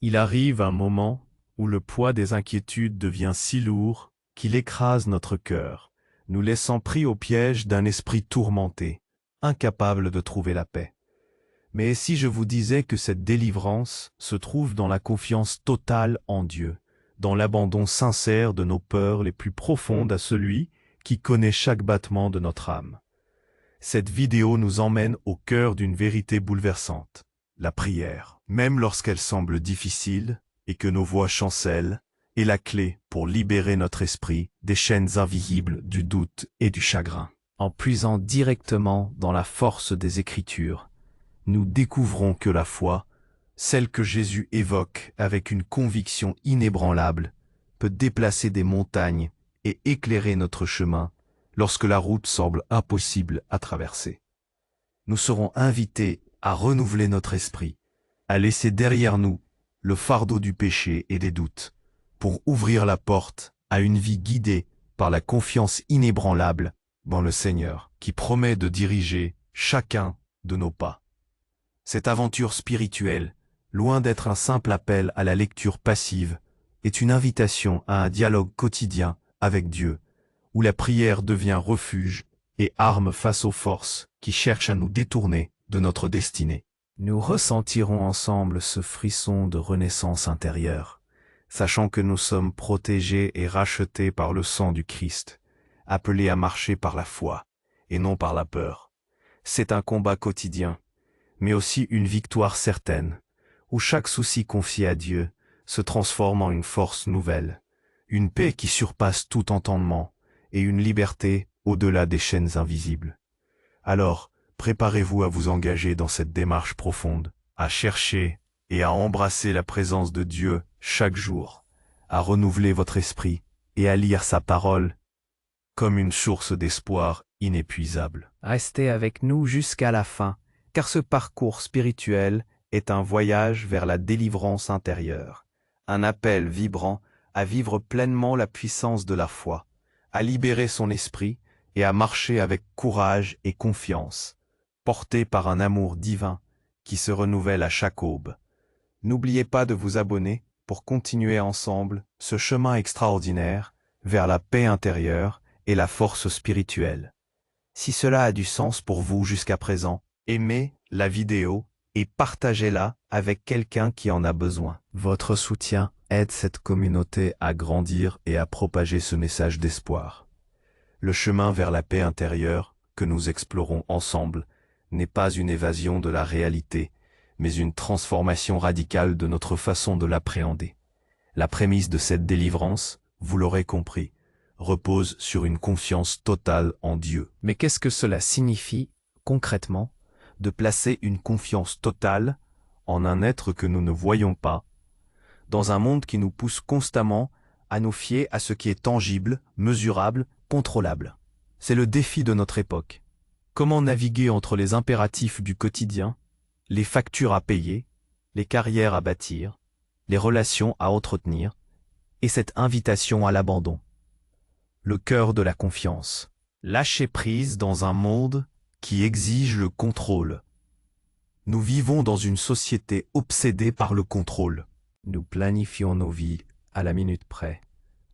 Il arrive un moment où le poids des inquiétudes devient si lourd qu'il écrase notre cœur, nous laissant pris au piège d'un esprit tourmenté, incapable de trouver la paix. Mais si je vous disais que cette délivrance se trouve dans la confiance totale en Dieu, dans l'abandon sincère de nos peurs les plus profondes à celui qui connaît chaque battement de notre âme. Cette vidéo nous emmène au cœur d'une vérité bouleversante, la prière, même lorsqu'elle semble difficile et que nos voix chancellent, est la clé pour libérer notre esprit des chaînes invisibles du doute et du chagrin. En puisant directement dans la force des Écritures, nous découvrons que la foi, celle que Jésus évoque avec une conviction inébranlable, peut déplacer des montagnes et éclairer notre chemin lorsque la route semble impossible à traverser. Nous serons invités à renouveler notre esprit, à laisser derrière nous le fardeau du péché et des doutes, pour ouvrir la porte à une vie guidée par la confiance inébranlable dans le Seigneur, qui promet de diriger chacun de nos pas. Cette aventure spirituelle, loin d'être un simple appel à la lecture passive, est une invitation à un dialogue quotidien avec Dieu, où la prière devient refuge et arme face aux forces qui cherchent à nous détourner de notre destinée. Nous ressentirons ensemble ce frisson de renaissance intérieure, sachant que nous sommes protégés et rachetés par le sang du Christ, appelés à marcher par la foi et non par la peur. C'est un combat quotidien, mais aussi une victoire certaine, où chaque souci confié à Dieu se transforme en une force nouvelle, une paix qui surpasse tout entendement et une liberté au-delà des chaînes invisibles. Alors, préparez-vous à vous engager dans cette démarche profonde, à chercher et à embrasser la présence de Dieu chaque jour, à renouveler votre esprit et à lire sa parole comme une source d'espoir inépuisable. Restez avec nous jusqu'à la fin, car ce parcours spirituel est un voyage vers la délivrance intérieure, un appel vibrant à vivre pleinement la puissance de la foi, à libérer son esprit et à marcher avec courage et confiance, porté par un amour divin qui se renouvelle à chaque aube. N'oubliez pas de vous abonner pour continuer ensemble ce chemin extraordinaire vers la paix intérieure et la force spirituelle. Si cela a du sens pour vous jusqu'à présent, aimez la vidéo et partagez-la avec quelqu'un qui en a besoin. Votre soutien aide cette communauté à grandir et à propager ce message d'espoir. Le chemin vers la paix intérieure que nous explorons ensemble n'est pas une évasion de la réalité, mais une transformation radicale de notre façon de l'appréhender. La prémisse de cette délivrance, vous l'aurez compris, repose sur une confiance totale en Dieu. Mais qu'est-ce que cela signifie, concrètement, de placer une confiance totale en un être que nous ne voyons pas, dans un monde qui nous pousse constamment à nous fier à ce qui est tangible, mesurable, contrôlable? C'est le défi de notre époque. Comment naviguer entre les impératifs du quotidien, les factures à payer, les carrières à bâtir, les relations à entretenir, et cette invitation à l'abandon? Le cœur de la confiance. Lâcher prise dans un monde qui exige le contrôle. Nous vivons dans une société obsédée par le contrôle. Nous planifions nos vies à la minute près.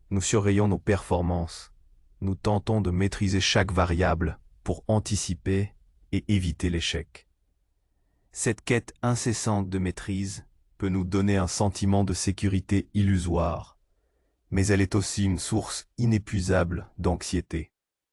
Nous surveillons nos performances. Nous tentons de maîtriser chaque variable pour anticiper et éviter l'échec. Cette quête incessante de maîtrise peut nous donner un sentiment de sécurité illusoire, mais elle est aussi une source inépuisable d'anxiété.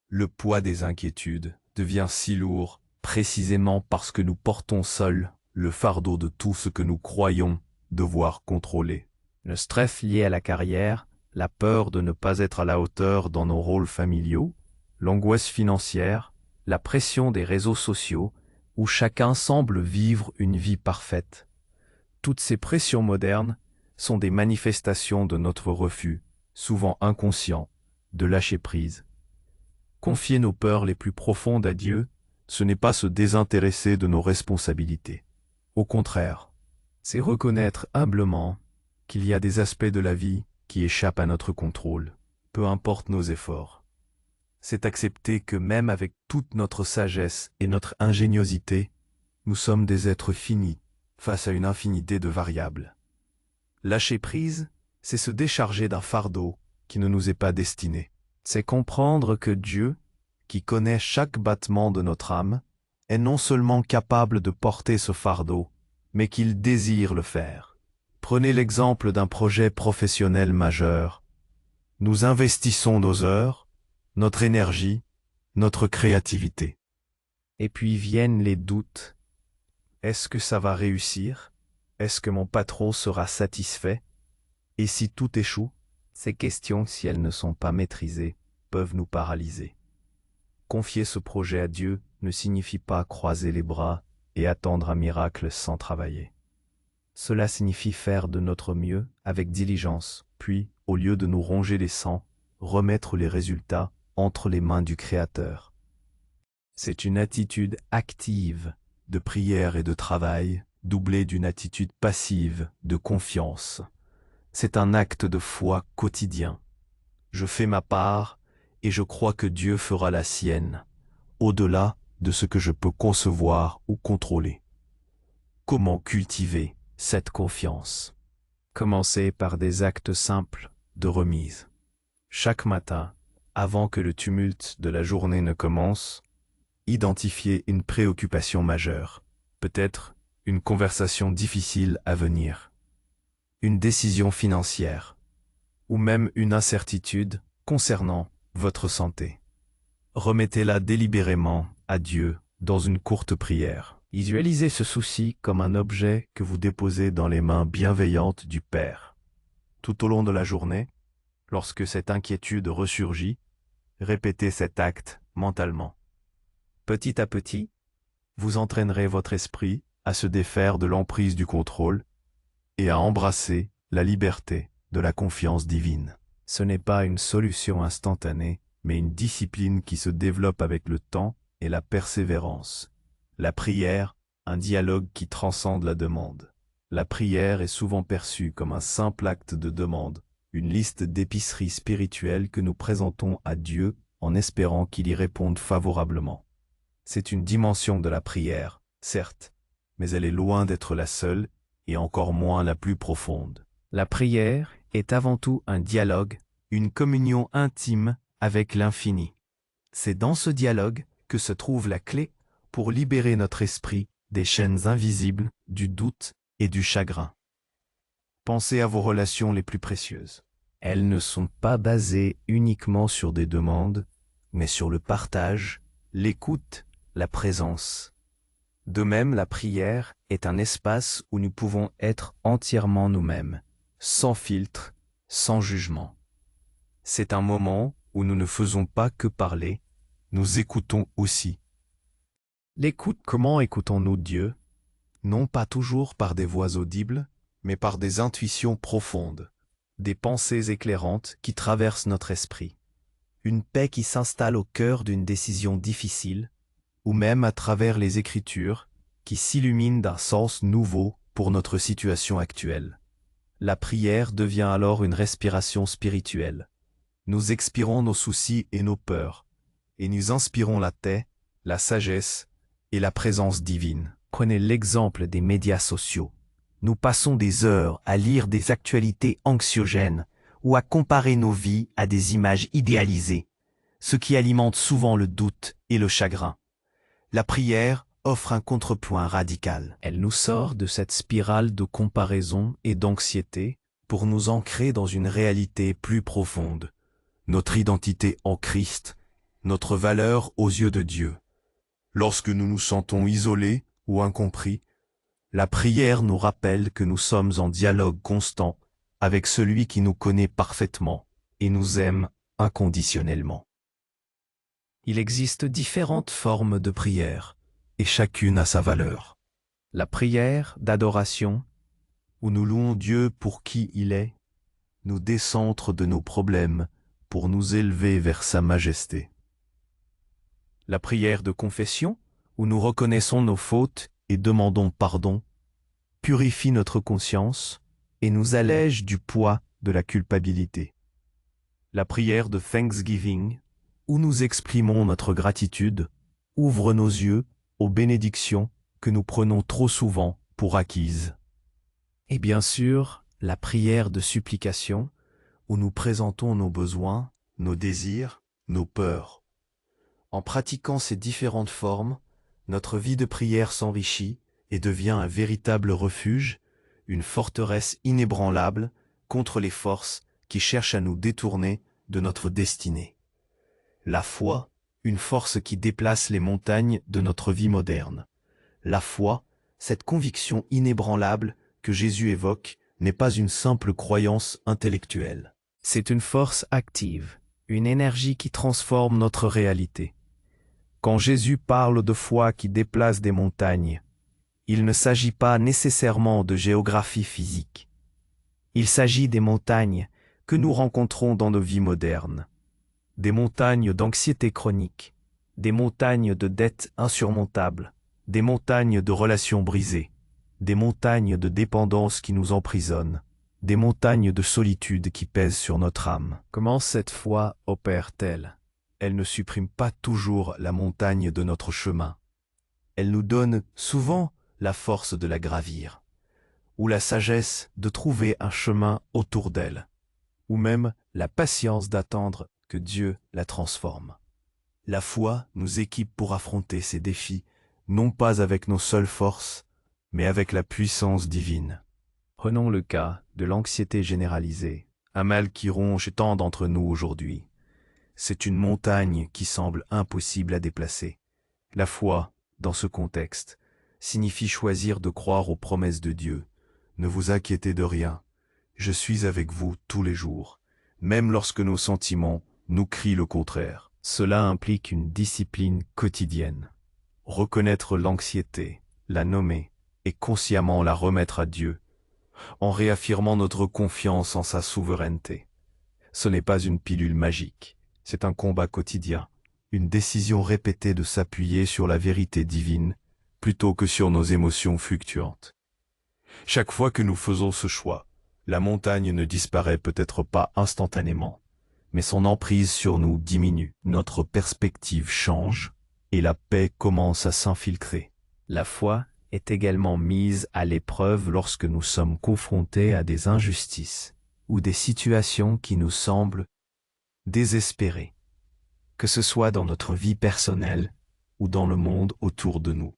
Le poids des inquiétudes devient si lourd précisément parce que nous portons seuls le fardeau de tout ce que nous croyons devoir contrôler. Le stress lié à la carrière, la peur de ne pas être à la hauteur dans nos rôles familiaux, l'angoisse financière, la pression des réseaux sociaux, où chacun semble vivre une vie parfaite. Toutes ces pressions modernes sont des manifestations de notre refus, souvent inconscient, de lâcher prise. Confier nos peurs les plus profondes à Dieu, ce n'est pas se désintéresser de nos responsabilités. Au contraire, c'est reconnaître humblement qu'il y a des aspects de la vie qui échappent à notre contrôle, peu importe nos efforts. C'est accepter que même avec toute notre sagesse et notre ingéniosité, nous sommes des êtres finis face à une infinité de variables. Lâcher prise, c'est se décharger d'un fardeau qui ne nous est pas destiné. C'est comprendre que Dieu, qui connaît chaque battement de notre âme, est non seulement capable de porter ce fardeau, mais qu'il désire le faire. Prenez l'exemple d'un projet professionnel majeur. Nous investissons nos heures, notre énergie, notre créativité. Et puis viennent les doutes. Est-ce que ça va réussir? Est-ce que mon patron sera satisfait? Et si tout échoue? Ces questions, si elles ne sont pas maîtrisées, peuvent nous paralyser. Confier ce projet à Dieu ne signifie pas croiser les bras et attendre un miracle sans travailler. Cela signifie faire de notre mieux avec diligence, puis, au lieu de nous ronger les sangs, remettre les résultats entre les mains du Créateur. C'est une attitude active de prière et de travail, doublée d'une attitude passive de confiance. C'est un acte de foi quotidien. Je fais ma part et je crois que Dieu fera la sienne, au-delà de ce que je peux concevoir ou contrôler. Comment cultiver cette confiance? Commencez par des actes simples de remise. Chaque matin, avant que le tumulte de la journée ne commence, identifiez une préoccupation majeure, peut-être une conversation difficile à venir, une décision financière, ou même une incertitude concernant votre santé. Remettez-la délibérément à Dieu dans une courte prière. Visualisez ce souci comme un objet que vous déposez dans les mains bienveillantes du Père. Tout au long de la journée, lorsque cette inquiétude ressurgit, répétez cet acte mentalement. Petit à petit, vous entraînerez votre esprit à se défaire de l'emprise du contrôle et à embrasser la liberté de la confiance divine. Ce n'est pas une solution instantanée, mais une discipline qui se développe avec le temps et la persévérance. La prière, un dialogue qui transcende la demande. La prière est souvent perçue comme un simple acte de demande, une liste d'épiceries spirituelles que nous présentons à Dieu en espérant qu'il y réponde favorablement. C'est une dimension de la prière, certes, mais elle est loin d'être la seule et encore moins la plus profonde. La prière est avant tout un dialogue, une communion intime avec l'infini. C'est dans ce dialogue que se trouve la clé pour libérer notre esprit des chaînes invisibles, du doute et du chagrin. Pensez à vos relations les plus précieuses. Elles ne sont pas basées uniquement sur des demandes, mais sur le partage, l'écoute, la présence. De même, la prière est un espace où nous pouvons être entièrement nous-mêmes, sans filtre, sans jugement. C'est un moment où nous ne faisons pas que parler, nous écoutons aussi. L'écoute, comment écoutons-nous Dieu? Non pas toujours par des voix audibles, mais par des intuitions profondes, des pensées éclairantes qui traversent notre esprit, une paix qui s'installe au cœur d'une décision difficile, ou même à travers les Écritures qui s'illuminent d'un sens nouveau pour notre situation actuelle. La prière devient alors une respiration spirituelle. Nous expirons nos soucis et nos peurs, et nous inspirons la paix, la sagesse et la présence divine. Prenez l'exemple des médias sociaux. Nous passons des heures à lire des actualités anxiogènes ou à comparer nos vies à des images idéalisées, ce qui alimente souvent le doute et le chagrin. La prière offre un contrepoint radical. Elle nous sort de cette spirale de comparaison et d'anxiété pour nous ancrer dans une réalité plus profonde. Notre identité en Christ, notre valeur aux yeux de Dieu. Lorsque nous nous sentons isolés ou incompris, la prière nous rappelle que nous sommes en dialogue constant avec celui qui nous connaît parfaitement et nous aime inconditionnellement. Il existe différentes formes de prière, et chacune a sa valeur. La prière d'adoration, où nous louons Dieu pour qui il est, nous décentre de nos problèmes pour nous élever vers sa majesté. La prière de confession, où nous reconnaissons nos fautes et demandons pardon, purifie notre conscience et nous allège du poids de la culpabilité. La prière de Thanksgiving, où nous exprimons notre gratitude, ouvre nos yeux aux bénédictions que nous prenons trop souvent pour acquises. Et bien sûr, la prière de supplication, où nous présentons nos besoins, nos désirs, nos peurs. En pratiquant ces différentes formes, notre vie de prière s'enrichit et devient un véritable refuge, une forteresse inébranlable contre les forces qui cherchent à nous détourner de notre destinée. La foi, une force qui déplace les montagnes de notre vie moderne. La foi, cette conviction inébranlable que Jésus évoque, n'est pas une simple croyance intellectuelle. C'est une force active, une énergie qui transforme notre réalité. Quand Jésus parle de foi qui déplace des montagnes, il ne s'agit pas nécessairement de géographie physique. Il s'agit des montagnes que nous rencontrons dans nos vies modernes. Des montagnes d'anxiété chronique, des montagnes de dettes insurmontables, des montagnes de relations brisées, des montagnes de dépendance qui nous emprisonnent, des montagnes de solitude qui pèsent sur notre âme. Comment cette foi opère-t-elle? Elle ne supprime pas toujours la montagne de notre chemin. Elle nous donne souvent la force de la gravir, ou la sagesse de trouver un chemin autour d'elle, ou même la patience d'attendre que Dieu la transforme. La foi nous équipe pour affronter ces défis, non pas avec nos seules forces, mais avec la puissance divine. Prenons le cas de l'anxiété généralisée, un mal qui ronge tant d'entre nous aujourd'hui. C'est une montagne qui semble impossible à déplacer. La foi, dans ce contexte, signifie choisir de croire aux promesses de Dieu. Ne vous inquiétez de rien, je suis avec vous tous les jours, même lorsque nos sentiments nous crient le contraire. Cela implique une discipline quotidienne. Reconnaître l'anxiété, la nommer et consciemment la remettre à Dieu, en réaffirmant notre confiance en sa souveraineté. Ce n'est pas une pilule magique, c'est un combat quotidien, une décision répétée de s'appuyer sur la vérité divine plutôt que sur nos émotions fluctuantes. Chaque fois que nous faisons ce choix, la montagne ne disparaît peut-être pas instantanément, mais son emprise sur nous diminue, notre perspective change et la paix commence à s'infiltrer. La foi est également mise à l'épreuve lorsque nous sommes confrontés à des injustices ou des situations qui nous semblent désespérées, que ce soit dans notre vie personnelle ou dans le monde autour de nous.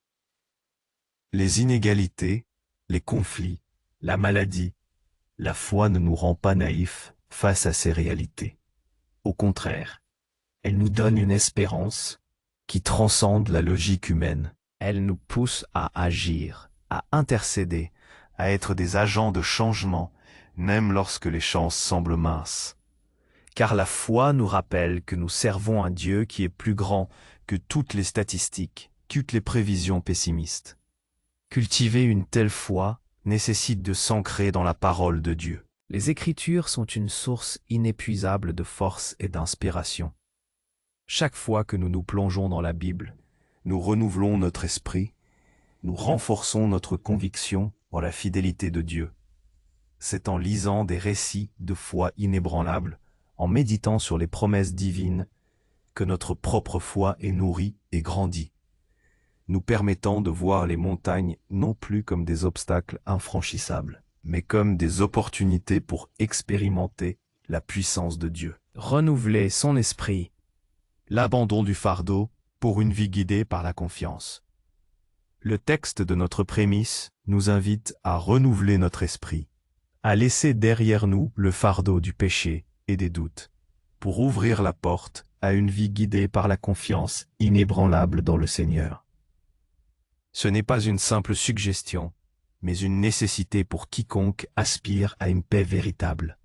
Les inégalités, les conflits, la maladie, la foi ne nous rend pas naïfs face à ces réalités. Au contraire, elle nous donne une espérance qui transcende la logique humaine. Elle nous pousse à agir, à intercéder, à être des agents de changement, même lorsque les chances semblent minces. Car la foi nous rappelle que nous servons un Dieu qui est plus grand que toutes les statistiques, toutes les prévisions pessimistes. Cultiver une telle foi nécessite de s'ancrer dans la parole de Dieu. Les Écritures sont une source inépuisable de force et d'inspiration. Chaque fois que nous nous plongeons dans la Bible, nous renouvelons notre esprit, nous renforçons notre conviction en la fidélité de Dieu. C'est en lisant des récits de foi inébranlables, en méditant sur les promesses divines, que notre propre foi est nourrie et grandit, nous permettant de voir les montagnes non plus comme des obstacles infranchissables, mais comme des opportunités pour expérimenter la puissance de Dieu. Renouveler son esprit, l'abandon du fardeau pour une vie guidée par la confiance. Le texte de notre prémisse nous invite à renouveler notre esprit, à laisser derrière nous le fardeau du péché et des doutes, pour ouvrir la porte à une vie guidée par la confiance inébranlable dans le Seigneur. Ce n'est pas une simple suggestion, mais une nécessité pour quiconque aspire à une paix véritable.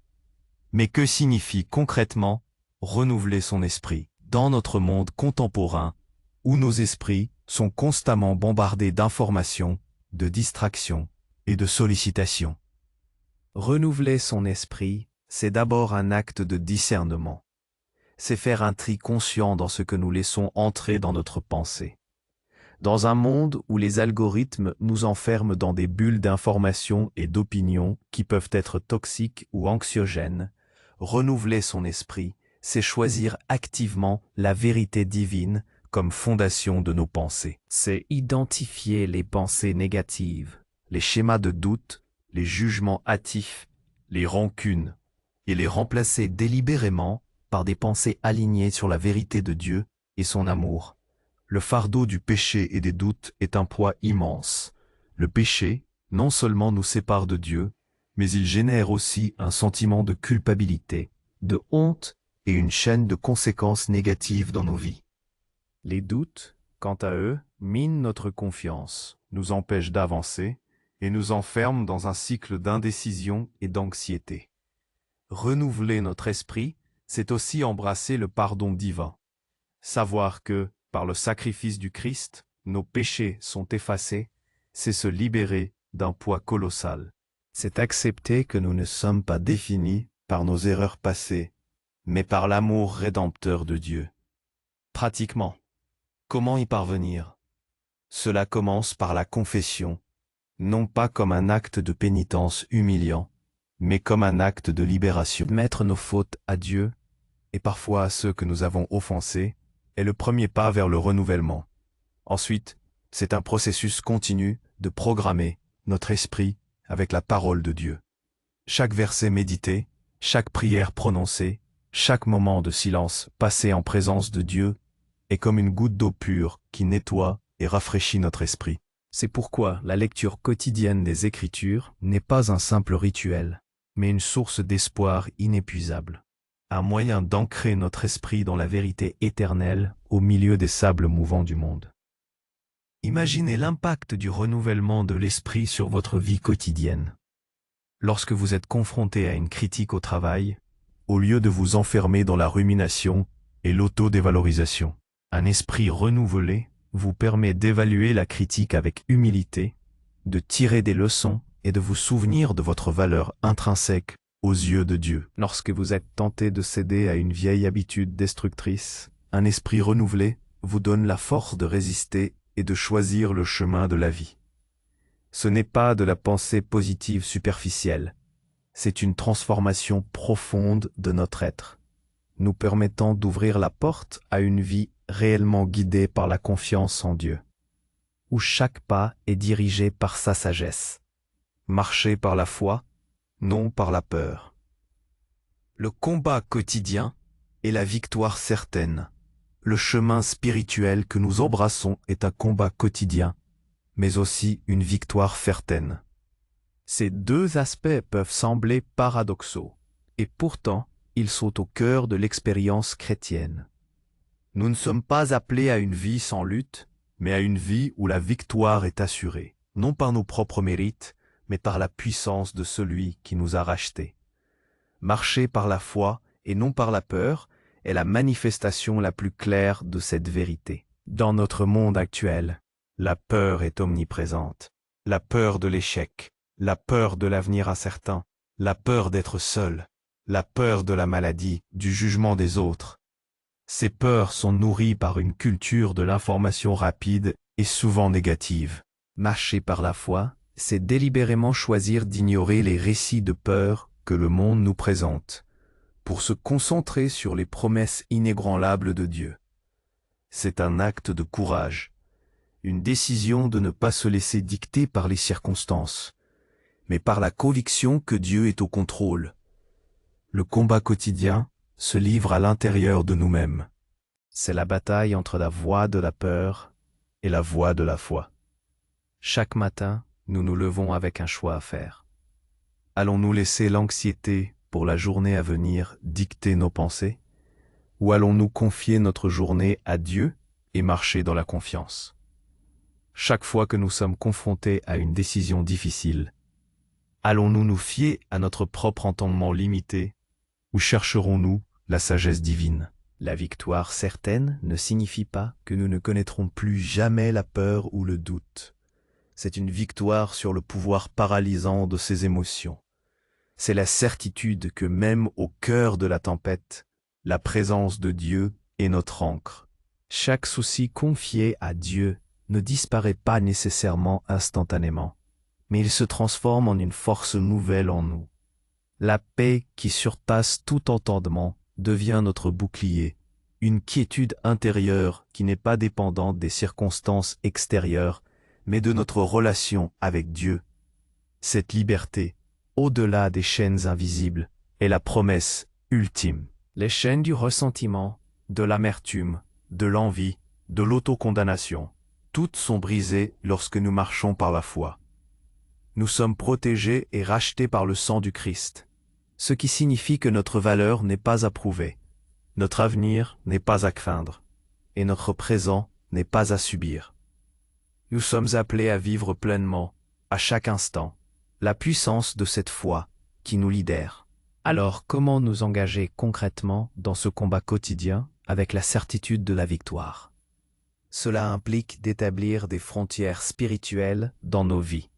Mais que signifie concrètement renouveler son esprit dans notre monde contemporain où nos esprits sont constamment bombardés d'informations, de distractions et de sollicitations? Renouveler son esprit, c'est d'abord un acte de discernement. C'est faire un tri conscient dans ce que nous laissons entrer dans notre pensée. Dans un monde où les algorithmes nous enferment dans des bulles d'informations et d'opinions qui peuvent être toxiques ou anxiogènes, renouveler son esprit, c'est choisir activement la vérité divine comme fondation de nos pensées. C'est identifier les pensées négatives, les schémas de doute, les jugements hâtifs les rancunes, et les remplacer délibérément par des pensées alignées sur la vérité de Dieu et son amour. Le fardeau du péché et des doutes est un poids immense. Le péché, non seulement nous sépare de Dieu, mais il génère aussi un sentiment de culpabilité, de honte et une chaîne de conséquences négatives dans nos vies. Les doutes, quant à eux, minent notre confiance, nous empêchent d'avancer et nous enferment dans un cycle d'indécision et d'anxiété. Renouveler notre esprit, c'est aussi embrasser le pardon divin. Savoir que, par le sacrifice du Christ, nos péchés sont effacés, c'est se libérer d'un poids colossal. C'est accepter que nous ne sommes pas définis par nos erreurs passées, mais par l'amour rédempteur de Dieu. Pratiquement, comment y parvenir? Cela commence par la confession, non pas comme un acte de pénitence humiliant, mais comme un acte de libération. Mettre nos fautes à Dieu, et parfois à ceux que nous avons offensés, est le premier pas vers le renouvellement. Ensuite, c'est un processus continu de programmer notre esprit avec la parole de Dieu. Chaque verset médité, chaque prière prononcée, chaque moment de silence passé en présence de Dieu est comme une goutte d'eau pure qui nettoie et rafraîchit notre esprit. C'est pourquoi la lecture quotidienne des Écritures n'est pas un simple rituel, mais une source d'espoir inépuisable. Un moyen d'ancrer notre esprit dans la vérité éternelle au milieu des sables mouvants du monde. Imaginez l'impact du renouvellement de l'esprit sur votre vie quotidienne. Lorsque vous êtes confronté à une critique au travail, au lieu de vous enfermer dans la rumination et l'autodévalorisation, un esprit renouvelé vous permet d'évaluer la critique avec humilité, de tirer des leçons et de vous souvenir de votre valeur intrinsèque aux yeux de Dieu. Lorsque vous êtes tenté de céder à une vieille habitude destructrice, un esprit renouvelé vous donne la force de résister et de choisir le chemin de la vie. Ce n'est pas de la pensée positive superficielle, c'est une transformation profonde de notre être, nous permettant d'ouvrir la porte à une vie réellement guidée par la confiance en Dieu, où chaque pas est dirigé par sa sagesse. Marcher par la foi, non par la peur. Le combat quotidien est la victoire certaine. Le chemin spirituel que nous embrassons est un combat quotidien, mais aussi une victoire certaine. Ces deux aspects peuvent sembler paradoxaux, et pourtant, ils sont au cœur de l'expérience chrétienne. Nous ne sommes pas appelés à une vie sans lutte, mais à une vie où la victoire est assurée, non par nos propres mérites, mais par la puissance de celui qui nous a rachetés. Marcher par la foi et non par la peur est la manifestation la plus claire de cette vérité. Dans notre monde actuel, la peur est omniprésente. La peur de l'échec, la peur de l'avenir incertain, la peur d'être seul, la peur de la maladie, du jugement des autres. Ces peurs sont nourries par une culture de l'information rapide et souvent négative. Marcher par la foi, c'est délibérément choisir d'ignorer les récits de peur que le monde nous présente, pour se concentrer sur les promesses inébranlables de Dieu. C'est un acte de courage, une décision de ne pas se laisser dicter par les circonstances, mais par la conviction que Dieu est au contrôle. Le combat quotidien se livre à l'intérieur de nous-mêmes. C'est la bataille entre la voix de la peur et la voix de la foi. Chaque matin, nous nous levons avec un choix à faire. Allons-nous laisser l'anxiété pour la journée à venir dicter nos pensées, ou allons-nous confier notre journée à Dieu et marcher dans la confiance? Chaque fois que nous sommes confrontés à une décision difficile, allons-nous nous fier à notre propre entendement limité, ou chercherons-nous la sagesse divine? La victoire certaine ne signifie pas que nous ne connaîtrons plus jamais la peur ou le doute. C'est une victoire sur le pouvoir paralysant de ces émotions. C'est la certitude que même au cœur de la tempête, la présence de Dieu est notre ancre. Chaque souci confié à Dieu ne disparaît pas nécessairement instantanément, mais il se transforme en une force nouvelle en nous. La paix qui surpasse tout entendement devient notre bouclier, une quiétude intérieure qui n'est pas dépendante des circonstances extérieures, mais de notre relation avec Dieu. Cette liberté, au-delà des chaînes invisibles, est la promesse ultime. Les chaînes du ressentiment, de l'amertume, de l'envie, de l'autocondamnation, toutes sont brisées lorsque nous marchons par la foi. Nous sommes protégés et rachetés par le sang du Christ, ce qui signifie que notre valeur n'est pas à prouver, notre avenir n'est pas à craindre, et notre présent n'est pas à subir. Nous sommes appelés à vivre pleinement, à chaque instant, la puissance de cette foi qui nous lidère. Alors, comment nous engager concrètement dans ce combat quotidien avec la certitude de la victoire? Cela implique d'établir des frontières spirituelles dans nos vies.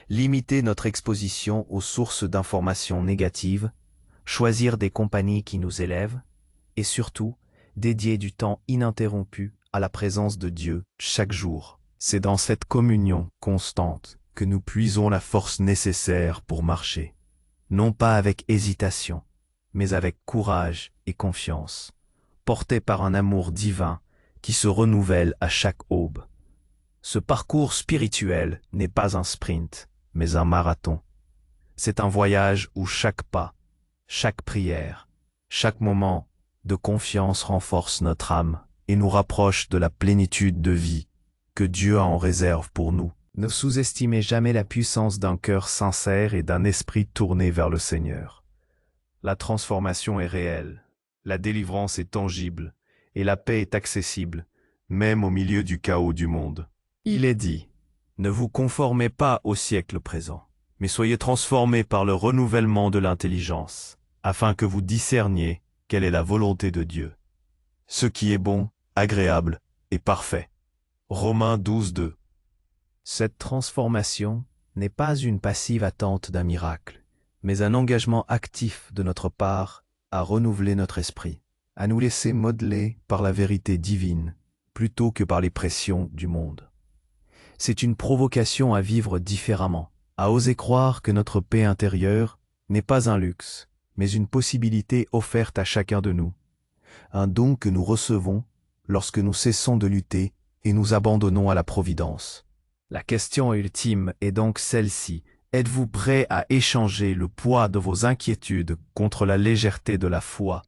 Limiter notre exposition aux sources d'informations négatives, choisir des compagnies qui nous élèvent, et surtout, dédier du temps ininterrompu à la présence de Dieu chaque jour. C'est dans cette communion constante que nous puisons la force nécessaire pour marcher, non pas avec hésitation, mais avec courage et confiance, portés par un amour divin qui se renouvelle à chaque aube. Ce parcours spirituel n'est pas un sprint, mais un marathon. C'est un voyage où chaque pas, chaque prière, chaque moment de confiance renforce notre âme et nous rapproche de la plénitude de vie que Dieu a en réserve pour nous. Ne sous-estimez jamais la puissance d'un cœur sincère et d'un esprit tourné vers le Seigneur. La transformation est réelle, la délivrance est tangible, et la paix est accessible, même au milieu du chaos du monde. Il est dit, ne vous conformez pas au siècle présent, mais soyez transformés par le renouvellement de l'intelligence, afin que vous discerniez quelle est la volonté de Dieu, ce qui est bon, agréable et parfait. Romains 12:2. Cette transformation n'est pas une passive attente d'un miracle, mais un engagement actif de notre part à renouveler notre esprit, à nous laisser modeler par la vérité divine, plutôt que par les pressions du monde. C'est une provocation à vivre différemment, à oser croire que notre paix intérieure n'est pas un luxe, mais une possibilité offerte à chacun de nous, un don que nous recevons lorsque nous cessons de lutter et nous abandonnons à la providence. La question ultime est donc celle-ci. Êtes-vous prêt à échanger le poids de vos inquiétudes contre la légèreté de la foi,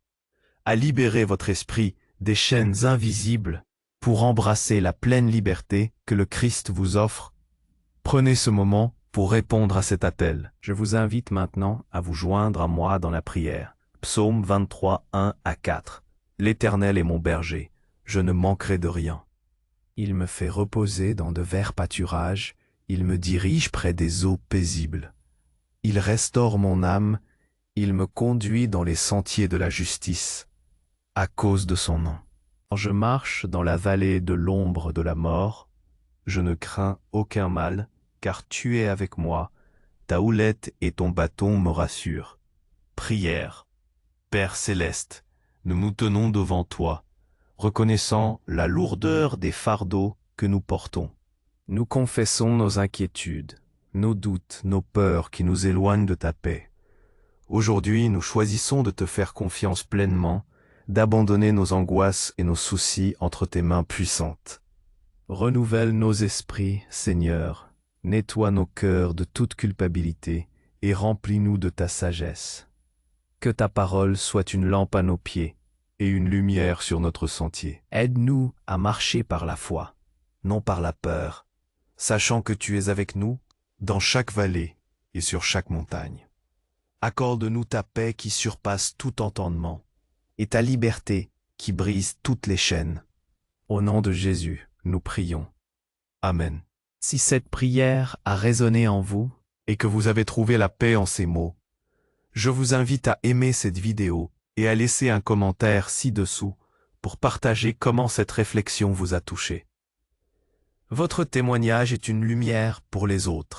à libérer votre esprit des chaînes invisibles pour embrasser la pleine liberté que le Christ vous offre? Prenez ce moment pour répondre à cet appel. Je vous invite maintenant à vous joindre à moi dans la prière. Psaume 23, 1-4. L'Éternel est mon berger, je ne manquerai de rien. Il me fait reposer dans de verts pâturages, il me dirige près des eaux paisibles. Il restaure mon âme, il me conduit dans les sentiers de la justice, à cause de son nom. Quand je marche dans la vallée de l'ombre de la mort, je ne crains aucun mal, car tu es avec moi, ta houlette et ton bâton me rassurent. Prière. Père céleste, nous nous tenons devant toi, reconnaissant la lourdeur des fardeaux que nous portons. Nous confessons nos inquiétudes, nos doutes, nos peurs qui nous éloignent de ta paix. Aujourd'hui, nous choisissons de te faire confiance pleinement, d'abandonner nos angoisses et nos soucis entre tes mains puissantes. Renouvelle nos esprits, Seigneur, nettoie nos cœurs de toute culpabilité et remplis-nous de ta sagesse. Que ta parole soit une lampe à nos pieds et une lumière sur notre sentier. Aide-nous à marcher par la foi, non par la peur, sachant que tu es avec nous dans chaque vallée et sur chaque montagne. Accorde-nous ta paix qui surpasse tout entendement et ta liberté qui brise toutes les chaînes. Au nom de Jésus, nous prions. Amen. Si cette prière a résonné en vous et que vous avez trouvé la paix en ces mots, je vous invite à aimer cette vidéo et à laisser un commentaire ci-dessous pour partager comment cette réflexion vous a touché. Votre témoignage est une lumière pour les autres.